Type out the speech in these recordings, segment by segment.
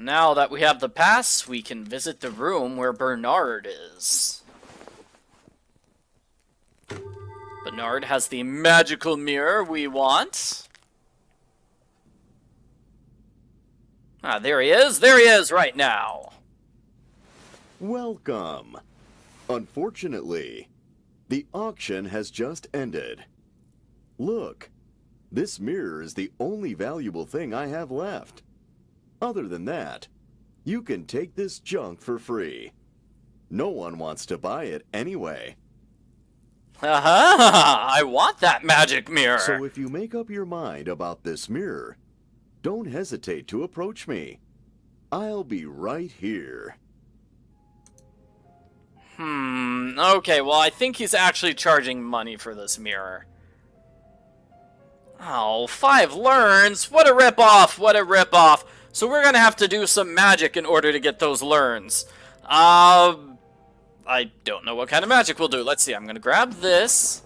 Now that we have the pass, we can visit the room where Bernard is. Bernard has the magical mirror we want. Ah, there he is. There he is right now. Welcome. Unfortunately, the auction has just ended. Look, this mirror is the only valuable thing I have left. Other than that, you can take this junk for free. No one wants to buy it anyway. Aha! I want that magic mirror. So if you make up your mind about this mirror, don't hesitate to approach me. I'll be right here. Okay, well, I think he's actually charging money for this mirror. Oh, 5 lirns! What a ripoff! What a ripoff! So we're gonna have to do some magic in order to get those lirns. I don't know what kind of magic we'll do. Let's see, I'm gonna grab this,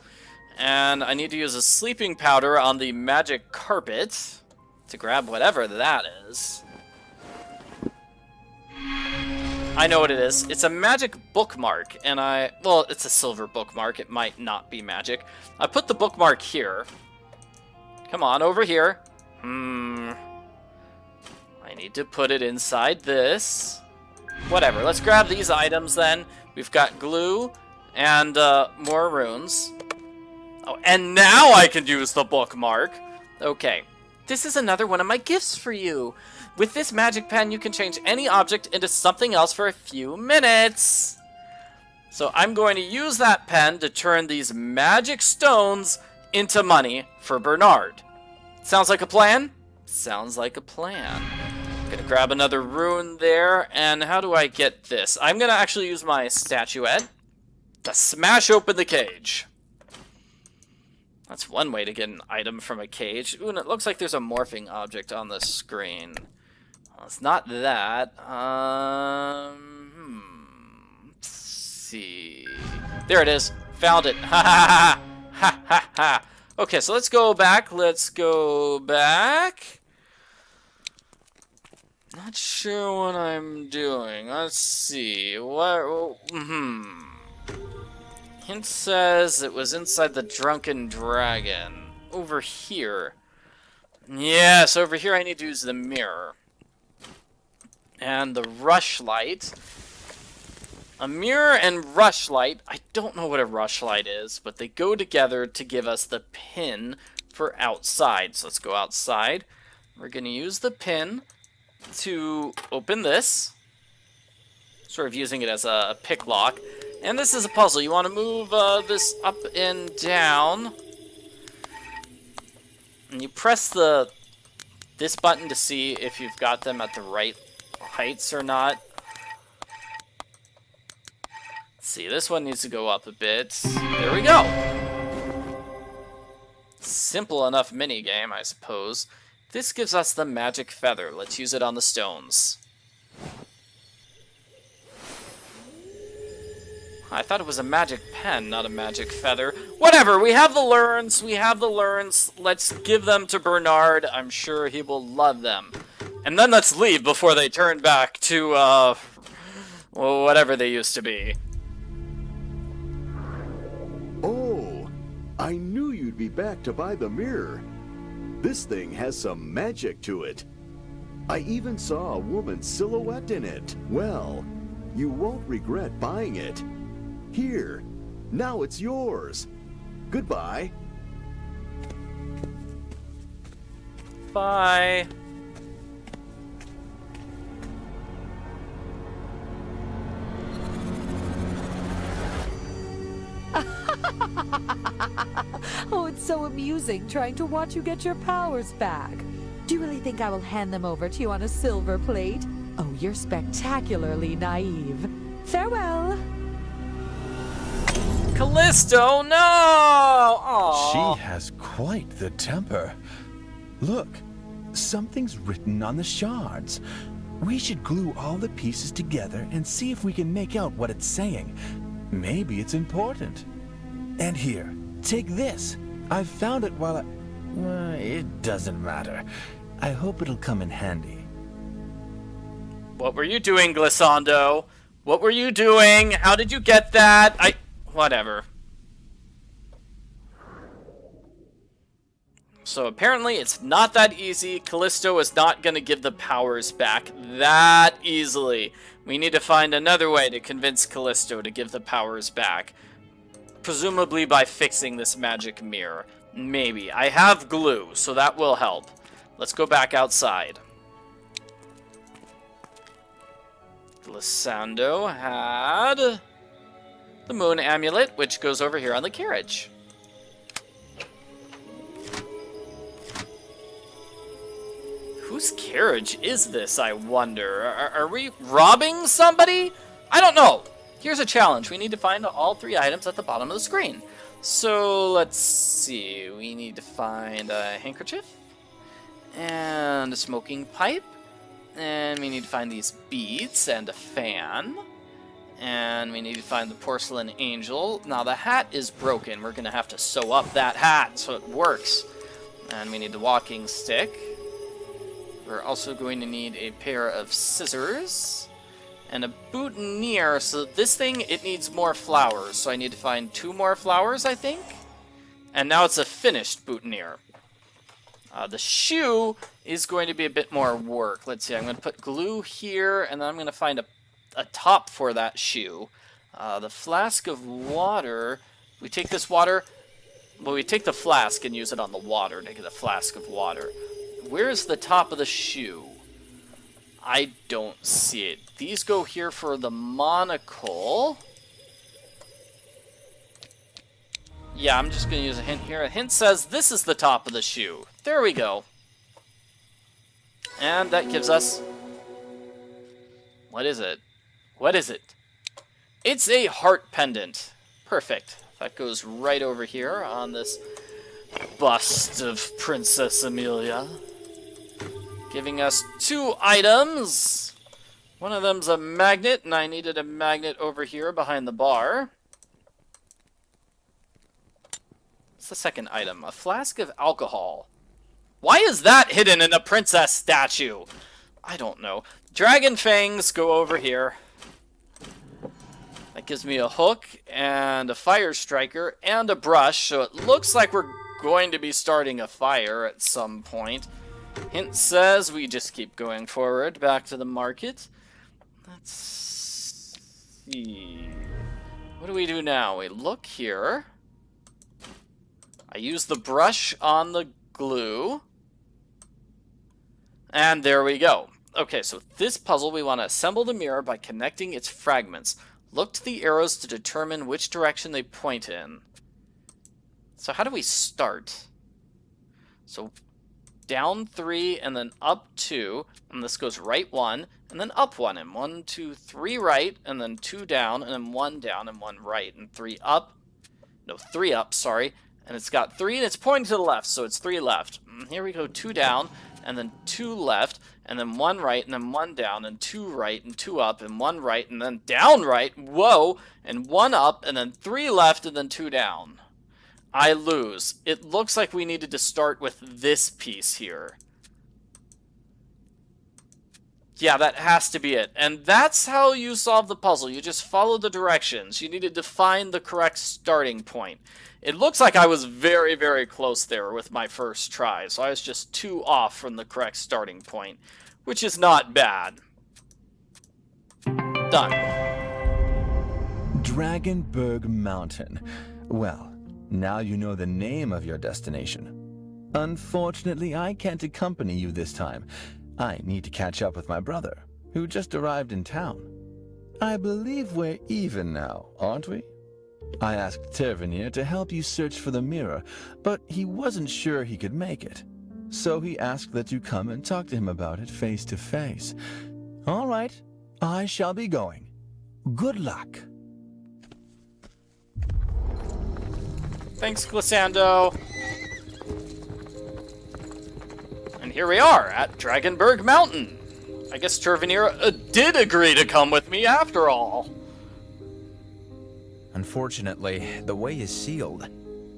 and I need to use a sleeping powder on the magic carpet to grab whatever that is. I know what it is. It's a magic bookmark, and well, it's a silver bookmark. It might not be magic. I put the bookmark here. Come on, over here. I need to put it inside this. Whatever, let's grab these items then. We've got glue and more runes. Oh, and now I can use the bookmark. Okay, this is another one of my gifts for you. With this magic pen, you can change any object into something else for a few minutes. So I'm going to use that pen to turn these magic stones into money for Bernard. Sounds like a plan? Sounds like a plan. I'm gonna grab another rune there, and how do I get this? I'm gonna actually use my statuette to smash open the cage. That's one way to get an item from a cage. Ooh, and it looks like there's a morphing object on the screen. Well, it's not that. Let's see. There it is. Found it. Ha ha ha ha ha ha. Okay, so let's go back. Let's go back. Not sure what I'm doing. Let's see. What? Hint says it was inside the Drunken Dragon. Over here. Yes, over here I need to use the mirror. And the rushlight. A mirror and rushlight. I don't know what a rushlight is, but they go together to give us the pin for outside. So let's go outside. We're going to use the pin to open this. Sort of using it as a pick lock. And this is a puzzle. You want to move this up and down. And you press this button to see if you've got them at the right heights or not. Let's see, this one needs to go up a bit. There we go. Simple enough minigame, I suppose. This gives us the magic feather. Let's use it on the stones. I thought it was a magic pen, not a magic feather. Whatever, we have the lirns. We have the lirns. Let's give them to Bernard. I'm sure he will love them. And then let's leave before they turn back to, well, whatever they used to be. Oh, I knew you'd be back to buy the mirror. This thing has some magic to it. I even saw a woman's silhouette in it. Well, you won't regret buying it. Here, now it's yours. Goodbye. Bye. Oh, it's so amusing trying to watch you get your powers back. Do you really think I will hand them over to you on a silver plate? Oh, you're spectacularly naive. Farewell. Callisto, no! Aww. She has quite the temper. Look, something's written on the shards. We should glue all the pieces together and see if we can make out what it's saying. Maybe it's important. And here, take this. I found it while it doesn't matter. I hope it'll come in handy. What were you doing, Glissando? What were you doing? How did you get that? Whatever. So apparently it's not that easy. Callisto is not going to give the powers back that easily. We need to find another way to convince Callisto to give the powers back. Presumably by fixing this magic mirror. Maybe. I have glue, so that will help. Let's go back outside. Glissando had the moon amulet, which goes over here on the carriage. Whose carriage is this, I wonder? Are we robbing somebody? I don't know. Here's a challenge. We need to find all 3 items at the bottom of the screen. So, let's see. We need to find a handkerchief and a smoking pipe. And we need to find these beads and a fan. And we need to find the porcelain angel. Now, the hat is broken. We're going to have to sew up that hat so it works. And we need the walking stick. We're also going to need a pair of scissors and a boutonniere. So this thing, it needs more flowers. So I need to find 2 more flowers, I think. And now it's a finished boutonniere. The shoe is going to be a bit more work. Let's see, I'm going to put glue here, and then I'm going to find a top for that shoe. The flask of water, we take this water, well, we take the flask and use it on the water to get a flask of water. Where's the top of the shoe? I don't see it. These go here for the monocle. Yeah, I'm just going to use a hint here. A hint says this is the top of the shoe. There we go. And that gives us... What is it? What is it? It's a heart pendant. Perfect. That goes right over here on this bust of Princess Amelia. Giving us 2 items. One of them's a magnet, and I needed a magnet over here behind the bar. What's the second item? A flask of alcohol. Why is that hidden in a princess statue? I don't know. Dragon fangs go over here. That gives me a hook and a fire striker and a brush, so it looks like we're going to be starting a fire at some point. Hint says we just keep going forward back to the market. Let's see. What do we do now? We look here. I use the brush on the glue. And there we go. Okay, so this puzzle, we want to assemble the mirror by connecting its fragments. Look to the arrows to determine which direction they point in. So how do we start? So down 3 and then up 2, and this goes right 1 and then up 1, and 1, 2, 3 right, and then 2 down, and then 1 down and 1 right, and 3 up. No, 3 up, sorry. And it's got 3 and it's pointing to the left, so it's 3 left. Here we go, 2 down and then 2 left, and then 1 right, and then 1 down, and 2 right, and 2 up, and 1 right, and then down right, whoa, and 1 up, and then 3 left, and then 2 down. I lose. It looks like we needed to start with this piece here. Yeah, that has to be it. And that's how you solve the puzzle. You just follow the directions. You needed to find the correct starting point. It looks like I was very, very close there with my first try, so I was just 2 off from the correct starting point, which is not bad. Done. Dragonberg Mountain. Well, now you know the name of your destination. Unfortunately, I can't accompany you this time. I need to catch up with my brother, who just arrived in town. I believe we're even now, aren't we? I asked Tervenir to help you search for the mirror, but he wasn't sure he could make it. So he asked that you come and talk to him about it face to face. All right, I shall be going. Good luck. Thanks, Glissando. And here we are at Dragonberg Mountain. I guess Tervenir did agree to come with me after all. Unfortunately, the way is sealed.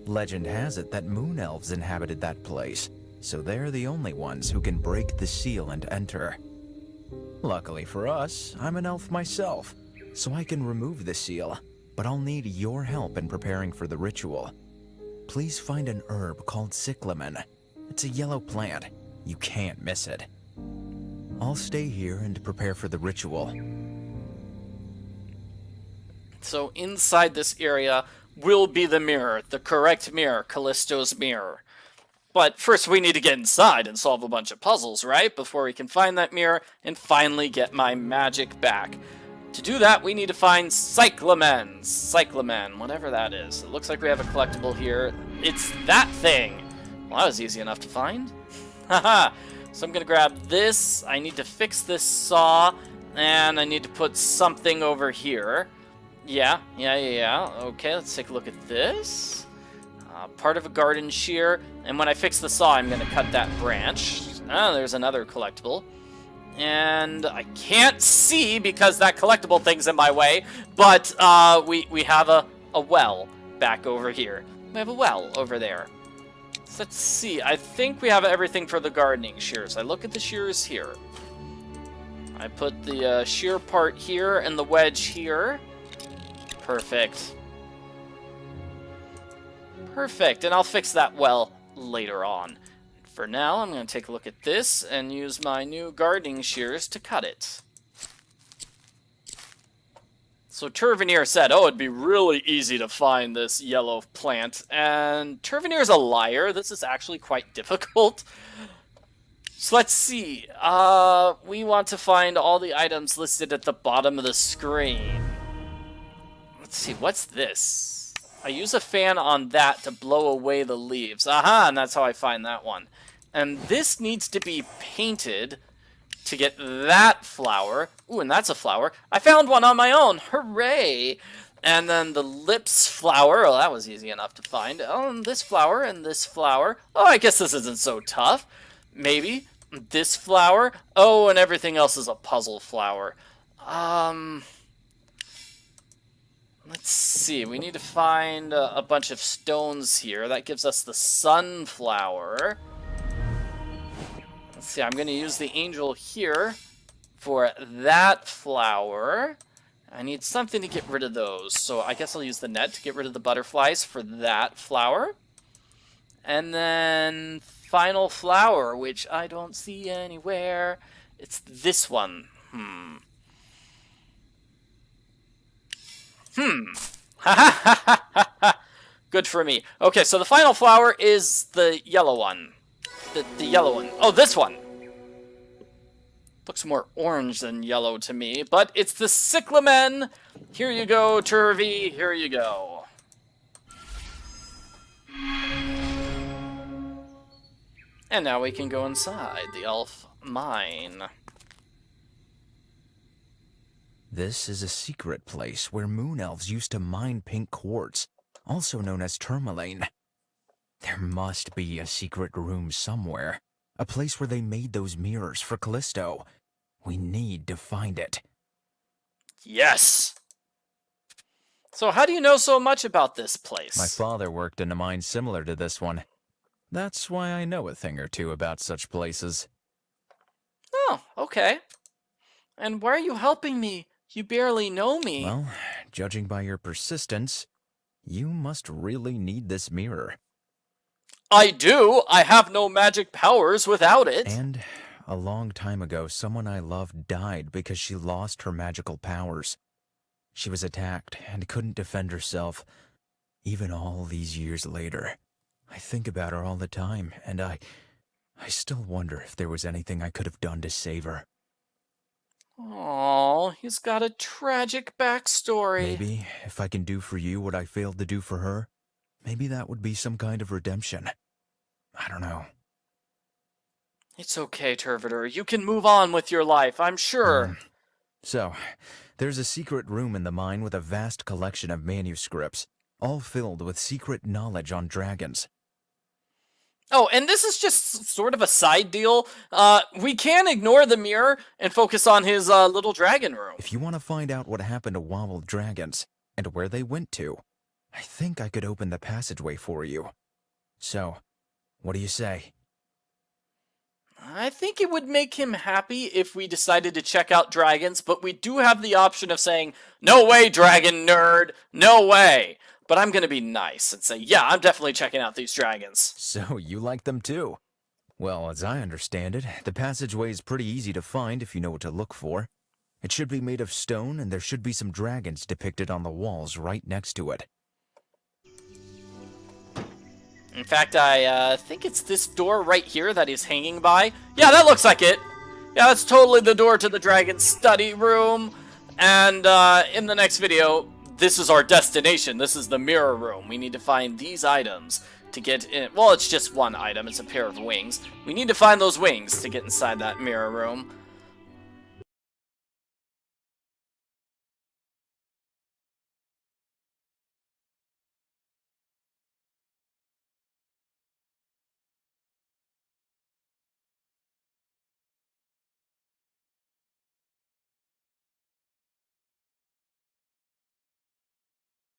Legend has it that moon elves inhabited that place, so they're the only ones who can break the seal and enter. Luckily for us, I'm an elf myself, so I can remove the seal, but I'll need your help in preparing for the ritual. Please find an herb called cyclamen. It's a yellow plant. You can't miss it. I'll stay here and prepare for the ritual. So inside this area will be the mirror, the correct mirror, Callisto's mirror. But first we need to get inside and solve a bunch of puzzles, right? Before we can find that mirror and finally get my magic back. To do that, we need to find cyclamen. Cyclamen, whatever that is. It looks like we have a collectible here. It's that thing. Well, that was easy enough to find. Haha. So I'm going to grab this. I need to fix this saw. And I need to put something over here. Yeah. Okay, let's take a look at this. Part of a garden shear. And when I fix the saw, I'm going to cut that branch. Oh, there's another collectible. And I can't see because that collectible thing's in my way. But we have a well back over here. We have a well over there. So let's see. I think we have everything for the gardening shears. I look at the shears here. I put the shear part here and the wedge here. Perfect. Perfect, and I'll fix that well later on. For now, I'm going to take a look at this and use my new gardening shears to cut it. So Turvenir said, oh, it'd be really easy to find this yellow plant. And Turvenir's a liar. This is actually quite difficult. So let's see. We want to find all the items listed at the bottom of the screen. Let's see, what's this? I use a fan on that to blow away the leaves. Aha, and that's how I find that one. And this needs to be painted to get that flower. Ooh, and that's a flower. I found one on my own. Hooray! And then the lips flower. Oh, that was easy enough to find. Oh, and this flower and this flower. Oh, I guess this isn't so tough. Maybe. This flower. Oh, and everything else is a puzzle flower. Let's see. We need to find a bunch of stones here. That gives us the sunflower. Let's see. I'm going to use the angel here for that flower. I need something to get rid of those. So I guess I'll use the net to get rid of the butterflies for that flower. And then final flower, which I don't see anywhere. It's this one. Good for me. Okay, so the final flower is the yellow one. The yellow one. Oh, this one. Looks more orange than yellow to me, but it's the cyclamen. Here you go, Turvy. Here you go. And now we can go inside the elf mine. This is a secret place where moon elves used to mine pink quartz, also known as tourmaline. There must be a secret room somewhere, a place where they made those mirrors for Callisto. We need to find it. Yes! So how do you know so much about this place? My father worked in a mine similar to this one. That's why I know a thing or two about such places. Oh, okay. And why are you helping me? You barely know me. Well, judging by your persistence, you must really need this mirror. I do. I have no magic powers without it. And a long time ago, someone I loved died because she lost her magical powers. She was attacked and couldn't defend herself, even all these years later. I think about her all the time, and I still wonder if there was anything I could have done to save her. Oh, he's got a tragic backstory. Maybe if I can do for you what I failed to do for her, maybe that would be some kind of redemption. I don't know. It's okay, Turvitor. You can move on with your life, I'm sure. So, there's a secret room in the mine with a vast collection of manuscripts, all filled with secret knowledge on dragons. Oh, and this is just sort of a side deal. We can ignore the mirror and focus on his little dragon room. If you want to find out what happened to wild dragons and where they went to, I think I could open the passageway for you. So, what do you say? I think it would make him happy if we decided to check out dragons, but we do have the option of saying, no way, dragon nerd, no way. But I'm going to be nice and say, yeah, I'm definitely checking out these dragons. So you like them too? Well, as I understand it, the passageway is pretty easy to find if you know what to look for. It should be made of stone, and there should be some dragons depicted on the walls right next to it. In fact, I think it's this door right here that he's hanging by. Yeah, that looks like it. Yeah, that's totally the door to the dragon study room. And in the next video, this is our destination. This is the mirror room. We need to find these items to get in. Well, it's just one item. It's a pair of wings. We need to find those wings to get inside that mirror room.